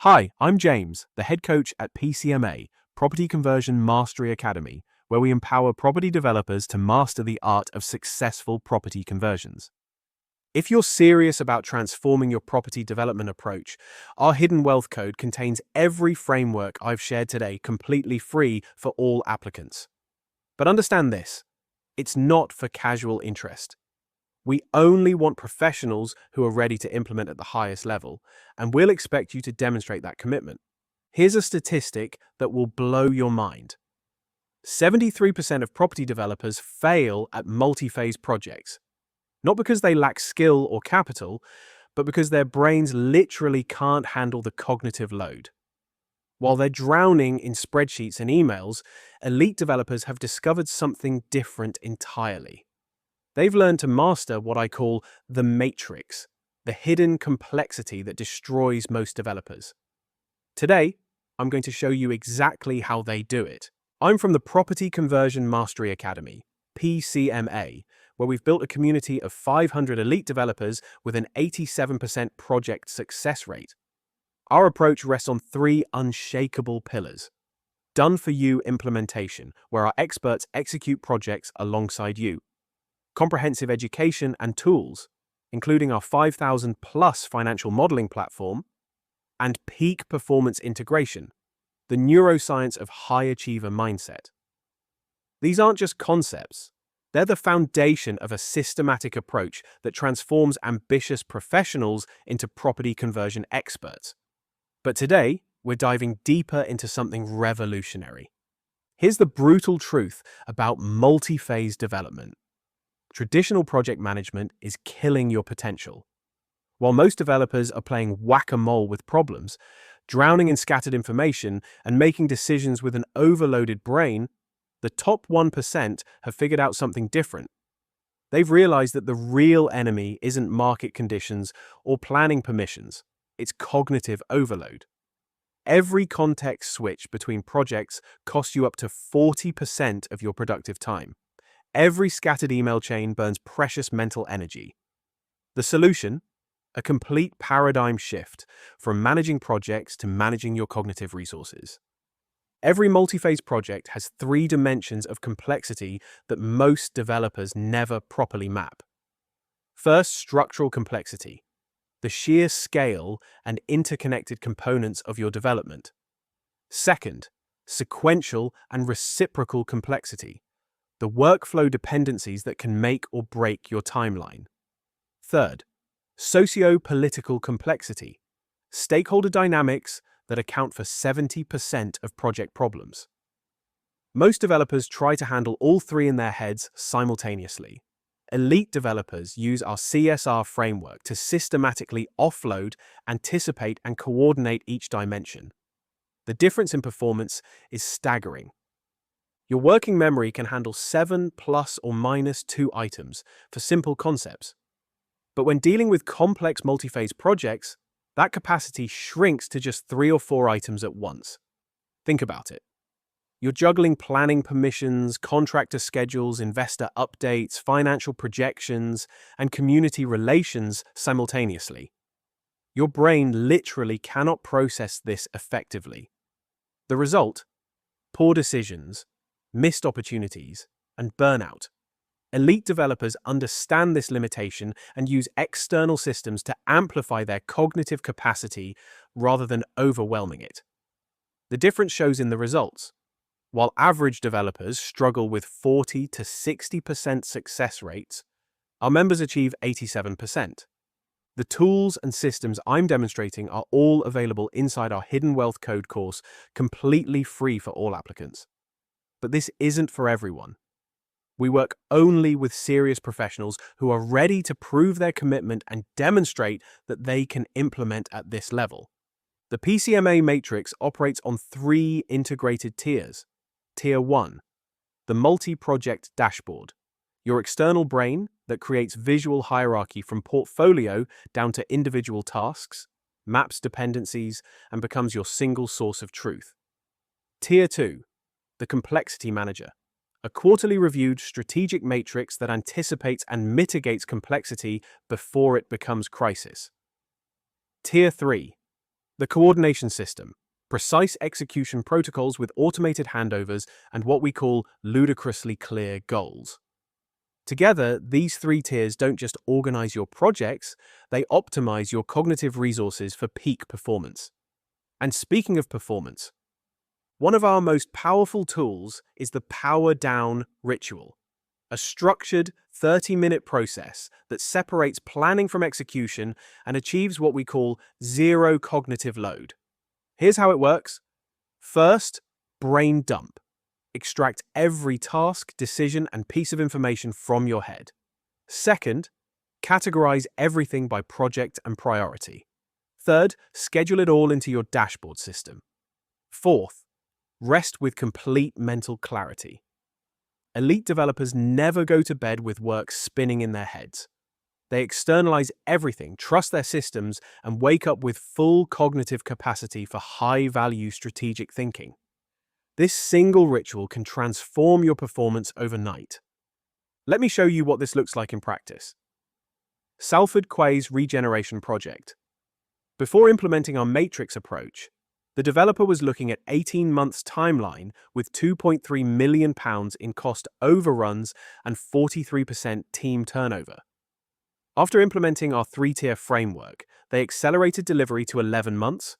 Hi, I'm James, the head coach at PCMA, Property Conversion Mastery Academy, where we empower property developers to master the art of successful property conversions. If you're serious about transforming your property development approach, our Hidden Wealth Code contains every framework I've shared today completely free for all applicants. But understand this, it's not for casual interest. We only want professionals who are ready to implement at the highest level, and we'll expect you to demonstrate that commitment. Here's a statistic that will blow your mind. 73% of property developers fail at multi-phase projects, not because they lack skill or capital, but because their brains literally can't handle the cognitive load. While they're drowning in spreadsheets and emails, elite developers have discovered something different entirely. They've learned to master what I call the matrix, the hidden complexity that destroys most developers. Today, I'm going to show you exactly how they do it. I'm from the Property Conversion Mastery Academy, PCMA, where we've built a community of 500 elite developers with an 87% project success rate. Our approach rests on three unshakable pillars. Done-for-you implementation, where our experts execute projects alongside you. Comprehensive education and tools, including our 5,000+ financial modeling platform, and peak performance integration, the neuroscience of high achiever mindset. These aren't just concepts, they're the foundation of a systematic approach that transforms ambitious professionals into property conversion experts. But today, we're diving deeper into something revolutionary. Here's the brutal truth about multi-phase development. Traditional project management is killing your potential. While most developers are playing whack-a-mole with problems, drowning in scattered information, and making decisions with an overloaded brain, the top 1% have figured out something different. They've realized that the real enemy isn't market conditions or planning permissions, it's cognitive overload. Every context switch between projects costs you up to 40% of your productive time. Every scattered email chain burns precious mental energy. The solution? A complete paradigm shift from managing projects to managing your cognitive resources. Every multi-phase project has three dimensions of complexity that most developers never properly map. First, structural complexity, the sheer scale and interconnected components of your development. Second, sequential and reciprocal complexity, the workflow dependencies that can make or break your timeline. Third, socio-political complexity, stakeholder dynamics that account for 70% of project problems. Most developers try to handle all three in their heads simultaneously. Elite developers use our CSR framework to systematically offload, anticipate, and coordinate each dimension. The difference in performance is staggering. Your working memory can handle 7 plus or minus 2 items for simple concepts. But when dealing with complex multi-phase projects, that capacity shrinks to just 3 or 4 items at once. Think about it. You're juggling planning permissions, contractor schedules, investor updates, financial projections, and community relations simultaneously. Your brain literally cannot process this effectively. The result? Poor decisions, missed opportunities, and burnout. Elite developers understand this limitation and use external systems to amplify their cognitive capacity rather than overwhelming it. The difference shows in the results. While average developers struggle with 40 to 60% success rates, our members achieve 87%. The tools and systems I'm demonstrating are all available inside our Hidden Wealth Code course, completely free for all applicants. But this isn't for everyone. We work only with serious professionals who are ready to prove their commitment and demonstrate that they can implement at this level. The PCMA matrix operates on 3 integrated tiers. Tier 1, the multi-project dashboard, your external brain that creates visual hierarchy from portfolio down to individual tasks, maps dependencies, and becomes your single source of truth. Tier 2, the complexity manager, a quarterly reviewed strategic matrix that anticipates and mitigates complexity before it becomes crisis. Tier 3, The coordination system, precise execution protocols with automated handovers and what we call ludicrously clear goals. Together, these three tiers don't just organize your projects, they optimize your cognitive resources for peak performance. And speaking of performance, one of our most powerful tools is the Power Down ritual, a structured 30-minute process that separates planning from execution and achieves what we call zero cognitive load. Here's how it works. First, brain dump. Extract every task, decision, and piece of information from your head. Second, categorize everything by project and priority. Third, schedule it all into your dashboard system. Fourth, rest with complete mental clarity. Elite developers never go to bed with work spinning in their heads. They externalize everything, trust their systems, and wake up with full cognitive capacity for high-value strategic thinking. This single ritual can transform your performance overnight. Let me show you what this looks like in practice. Salford Quay's regeneration project. Before implementing our matrix approach, the developer was looking at 18 months timeline with £2.3 million in cost overruns and 43% team turnover. After implementing our three-tier framework, they accelerated delivery to 11 months,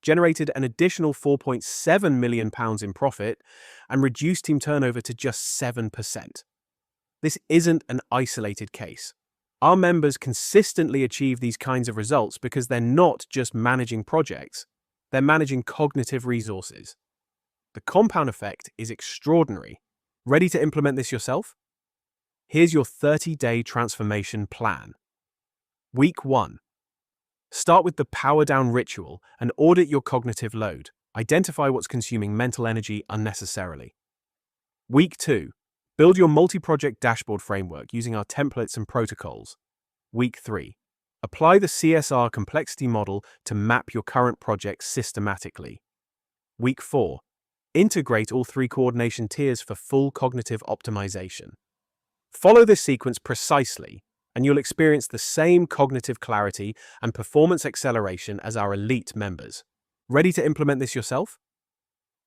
generated an additional £4.7 million in profit, and reduced team turnover to just 7%. This isn't an isolated case. Our members consistently achieve these kinds of results because they're not just managing projects, they're managing cognitive resources. The compound effect is extraordinary. Ready to implement this yourself? Here's your 30-day transformation plan. Week 1. Start with the Power Down ritual and audit your cognitive load. Identify what's consuming mental energy unnecessarily. Week 2. Build your multi-project dashboard framework using our templates and protocols. Week 3. Apply the CSR Complexity Model to map your current projects systematically. Week 4. Integrate all three coordination tiers for full cognitive optimization. Follow this sequence precisely, and you'll experience the same cognitive clarity and performance acceleration as our elite members. Ready to implement this yourself?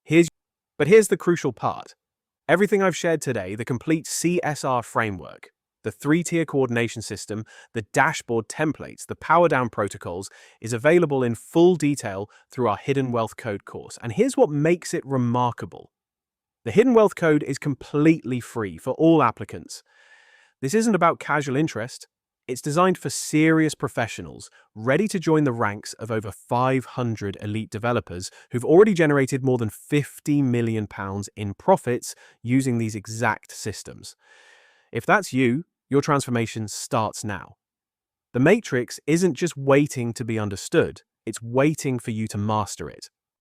Here's the crucial part. Everything I've shared today, the complete CSR framework, the three-tier coordination system, the dashboard templates, the Power Down protocols, is available in full detail through our Hidden Wealth Code course. And here's what makes it remarkable. The Hidden Wealth Code is completely free for all applicants. This isn't about casual interest. It's designed for serious professionals, ready to join the ranks of over 500 elite developers who've already generated more than £50 million in profits using these exact systems. If that's you, your transformation starts now. The matrix isn't just waiting to be understood, it's waiting for you to master it.